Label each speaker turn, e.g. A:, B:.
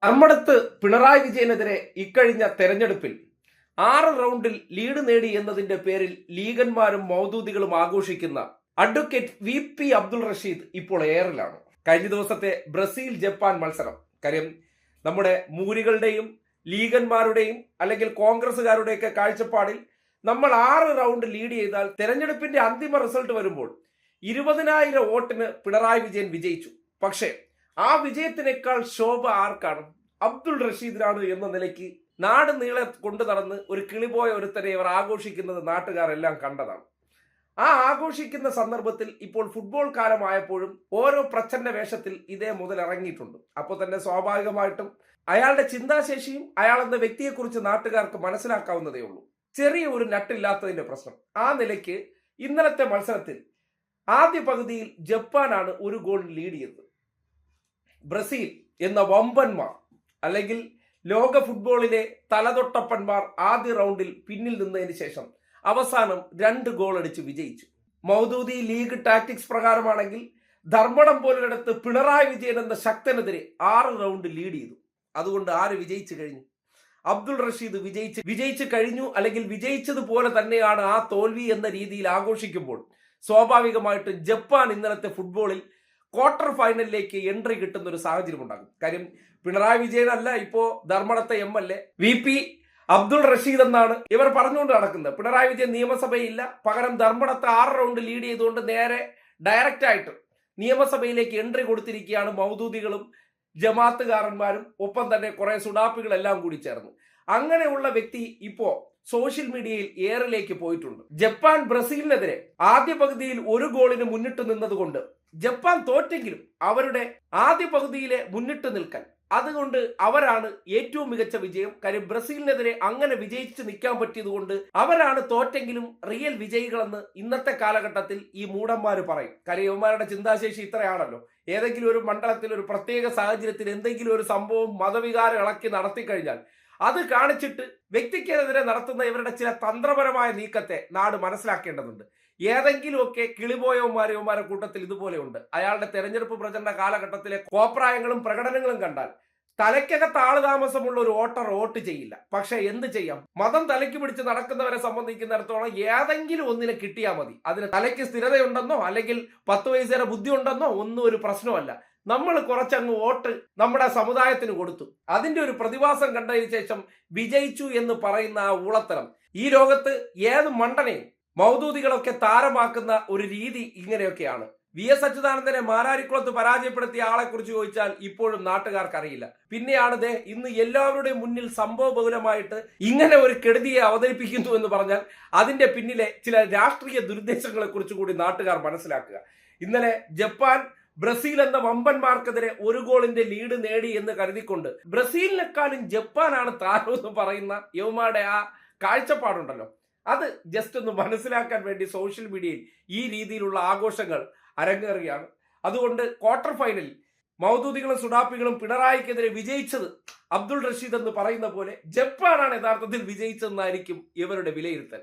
A: ധർമ്മടത്ത് പിണറായി വിജയനെതിരെ ഇക്കഴിഞ്ഞ തെരഞ്ഞെടുപ്പിൽ 6 റൗണ്ടിൽ ലീഡ് നേടി എന്നതിന്റെ പേരിൽ ലീഗന്മാരും മൗദൂദികളും ആഘോഷിക്കുന്ന അഡ്വക്കേറ്റ് VP അബ്ദുൾ റഷീദ് ഇപ്പോൾ എയറിലാണ്. കഴിഞ്ഞ ദിവസത്തെ ബ്രസീൽ ജപ്പാൻ മത്സരം കാര്യം നമ്മുടെ മൂരികളുടെയും ലീഗന്മാരുടെയും അല്ലെങ്കിൽ കോൺഗ്രസുകാരുടെയൊക്കെ കാഴ്ചപ്പാടിൽ നമ്മൾ 6 റൗണ്ട് ലീഡ് ചെയ്താൽ തെരഞ്ഞെടുപ്പിന്റെ അന്തിമ റിസൾട്ട് വരുമ്പോൾ 20,000 വോട്ടിന് പിണറായി വിജയൻ വിജയിച്ചു. പക്ഷേ ആ വിജയത്തിനേക്കാൾ ശോഭ ആർക്കാണ്? അബ്ദുൾ റഷീദിനാണ് എന്ന നിലയ്ക്ക് നാട് നീളെ കൊണ്ടു നടന്ന് ഒരു കിളിപോയ ഒരുത്തനെ ഇവർ ആഘോഷിക്കുന്നത് നാട്ടുകാരെല്ലാം കണ്ടതാണ്. ആ ആഘോഷിക്കുന്ന സന്ദർഭത്തിൽ ഇപ്പോൾ ഫുട്ബോൾ കാലമായപ്പോഴും ഓരോ പ്രച്ഛന്ന വേഷത്തിൽ ഇതേ മുതൽ ഇറങ്ങിയിട്ടുണ്ട്. അപ്പോൾ തന്നെ സ്വാഭാവികമായിട്ടും അയാളുടെ ചിന്താശേഷിയും അയാളെന്ന വ്യക്തിയെക്കുറിച്ച് നാട്ടുകാർക്ക് മനസ്സിലാക്കാവുന്നതേ ഉള്ളൂ. ചെറിയ ഒരു നട്ടില്ലാത്തതിന്റെ പ്രശ്നം. ആ നിലയ്ക്ക് ഇന്നലത്തെ മത്സരത്തിൽ ആദ്യ പകുതിയിൽ ജപ്പാനാണ് 1 ഗോൾ ലീഡ് ചെയ്തത്. ബ്രസീൽ എന്ന വമ്പന്മാർ അല്ലെങ്കിൽ ലോക ഫുട്ബോളിലെ തലതൊട്ടപ്പന്മാർ ആദ്യ റൗണ്ടിൽ പിന്നിൽ നിന്നതിന് ശേഷം അവസാനം 2 ഗോൾ അടിച്ച് വിജയിച്ചു. മൗദൂദി ലീഗ് ടാക്ടിക്സ് പ്രകാരമാണെങ്കിൽ ധർമ്മടം പോലൊരിടത്ത് പിണറായി വിജയൻ എന്ന ശക്തനെതിരെ 6 റൗണ്ട് ലീഡ് ചെയ്തു. അതുകൊണ്ട് ആര് വിജയിച്ചു കഴിഞ്ഞു? അബ്ദുൾ റഷീദ് വിജയിച്ചു കഴിഞ്ഞു. അല്ലെങ്കിൽ വിജയിച്ചതുപോലെ തന്നെയാണ് ആ തോൽവി എന്ന രീതിയിൽ ആഘോഷിക്കുമ്പോൾ സ്വാഭാവികമായിട്ട് ജപ്പാൻ ഇന്നലത്തെ ഫുട്ബോളിൽ ക്വാർട്ടർ ഫൈനലിലേക്ക് എൻട്രി കിട്ടുന്ന ഒരു സാഹചര്യം ഉണ്ടാകും. കാര്യം പിണറായി വിജയൻ അല്ല ഇപ്പോ ധർമ്മടത്തെ MLA VP അബ്ദുൾ റഷീദ് എന്നാണ് ഇവർ പറഞ്ഞുകൊണ്ട് നടക്കുന്നത്. പിണറായി വിജയൻ നിയമസഭയില്ല, പകരം ധർമ്മടത്തെ 6 റൗണ്ട് ലീഡ് ചെയ്തുകൊണ്ട് നേരെ ഡയറക്റ്റ് ആയിട്ട് നിയമസഭയിലേക്ക് എൻട്രി കൊടുത്തിരിക്കുകയാണ് മൗദൂദികളും ജമാഅത്തുകാരന്മാരും ഒപ്പം തന്നെ കുറെ സുഡാപ്പികളെല്ലാം കൂടി ചേർന്ന്. അങ്ങനെയുള്ള വ്യക്തി ഇപ്പോ സോഷ്യൽ മീഡിയയിൽ എയറിലേക്ക് പോയിട്ടുണ്ട്. ജപ്പാൻ ബ്രസീലിനെതിരെ ആദ്യ പകുതിയിൽ 1 ഗോളിന് മുന്നിട്ട് നിന്നതുകൊണ്ട് ജപ്പാൻ തോറ്റെങ്കിലും അവരുടെ ആദ്യ പകുതിയിലെ മുന്നിട്ട് നിൽക്കൽ അതുകൊണ്ട് അവരാണ് ഏറ്റവും മികച്ച വിജയം. കാര്യം ബ്രസീലിനെതിരെ അങ്ങനെ വിജയിച്ച് നിൽക്കാൻ പറ്റിയത് കൊണ്ട് അവരാണ് തോറ്റെങ്കിലും റിയൽ വിജയികളെന്ന് ഇന്നത്തെ കാലഘട്ടത്തിൽ ഈ മൂടന്മാർ പറയും. കാര്യം യുവമാരുടെ ചിന്താശേഷി ഇത്രയാണല്ലോ. ഏതെങ്കിലും ഒരു മണ്ഡലത്തിൽ ഒരു പ്രത്യേക സാഹചര്യത്തിൽ എന്തെങ്കിലും ഒരു സംഭവം മതവികാരം ഇളക്കി നടത്തിക്കഴിഞ്ഞാൽ അത് കാണിച്ചിട്ട് വ്യക്തിക്കെതിരെ നടത്തുന്ന ഇവരുടെ ചില തന്ത്രപരമായ നീക്കത്തെ നാട് മനസ്സിലാക്കേണ്ടതുണ്ട്. ഏതെങ്കിലുമൊക്കെ കിളിപോയവന്മാരെ കൂട്ടത്തിൽ ഇതുപോലെ ഉണ്ട്. അയാളുടെ തെരഞ്ഞെടുപ്പ് പ്രചരണ കാലഘട്ടത്തിലെ കോപ്രായങ്ങളും പ്രകടനങ്ങളും കണ്ടാൽ തലയ്ക്കകത്ത് ആളുതാമസമുള്ള ഒരു വോട്ട് ചെയ്യില്ല. പക്ഷെ എന്ത് ചെയ്യാം, മതം തലയ്ക്ക് പിടിച്ച് നടക്കുന്നവരെ സംബന്ധിക്കുന്നിടത്തോളം ഏതെങ്കിലും ഒന്നിനെ കിട്ടിയാൽ മതി. അതിന് തലയ്ക്ക് സ്ഥിരതയുണ്ടെന്നോ അല്ലെങ്കിൽ 10 വയസ്സുവരെ ബുദ്ധി ഉണ്ടെന്നോ ഒന്നും ഒരു പ്രശ്നമല്ല. നമ്മൾ കുറച്ചങ്ങ് വോട്ട് നമ്മുടെ സമുദായത്തിന് കൊടുത്തു, അതിന്റെ ഒരു പ്രതിഭാസം കണ്ടതിന് ശേഷം വിജയിച്ചു എന്ന് പറയുന്ന ആ ഊളത്തരം ഈ ലോകത്ത് ഏത് മണ്ടനെയും മൗദൂദികളൊക്കെ താരമാക്കുന്ന ഒരു രീതി ഇങ്ങനെയൊക്കെയാണ്. VS അച്യുതാനന്ദനെ മാരാരിക്കുളത്ത് പരാജയപ്പെടുത്തിയ ആളെ കുറിച്ച് ചോദിച്ചാൽ ഇപ്പോഴും നാട്ടുകാർക്ക് അറിയില്ല. പിന്നെയാണ് ഇന്ന് എല്ലാവരുടെയും മുന്നിൽ സംഭവ ബഹുലമായിട്ട് ഇങ്ങനെ ഒരു കെടുതിയെ അവതരിപ്പിക്കുന്നു എന്ന് പറഞ്ഞാൽ അതിന്റെ പിന്നിലെ ചില രാഷ്ട്രീയ ദുരുദ്ദേശങ്ങളെ കുറിച്ച് കൂടി നാട്ടുകാർ മനസ്സിലാക്കുക. ഇന്നലെ ജപ്പാൻ ബ്രസീൽ എന്ന വമ്പന്മാർക്കെതിരെ 1 ഗോളിന്റെ ലീഡ് നേടി എന്ന് കരുതിക്കൊണ്ട് ബ്രസീലിനെക്കാളും ജപ്പാനാണ് താരമെന്ന് പറയുന്ന യുവമാരുടെ ആ കാഴ്ചപ്പാടുണ്ടല്ലോ, അത് ജസ്റ്റ് ഒന്ന് മനസ്സിലാക്കാൻ വേണ്ടി സോഷ്യൽ മീഡിയയിൽ ഈ രീതിയിലുള്ള ആഘോഷങ്ങൾ അരങ്ങേറുകയാണ്. അതുകൊണ്ട് ക്വാർട്ടർ ഫൈനലിൽ മൗദൂദികളും സുഡാപ്പികളും പിണറായിക്കെതിരെ വിജയിച്ചത് അബ്ദുൾ റഷീദ് എന്ന് പറയുന്ന പോലെ ജപ്പാനാണ് യഥാർത്ഥത്തിൽ വിജയിച്ചതെന്നായിരിക്കും ഇവരുടെ വിലയിരുത്തൽ.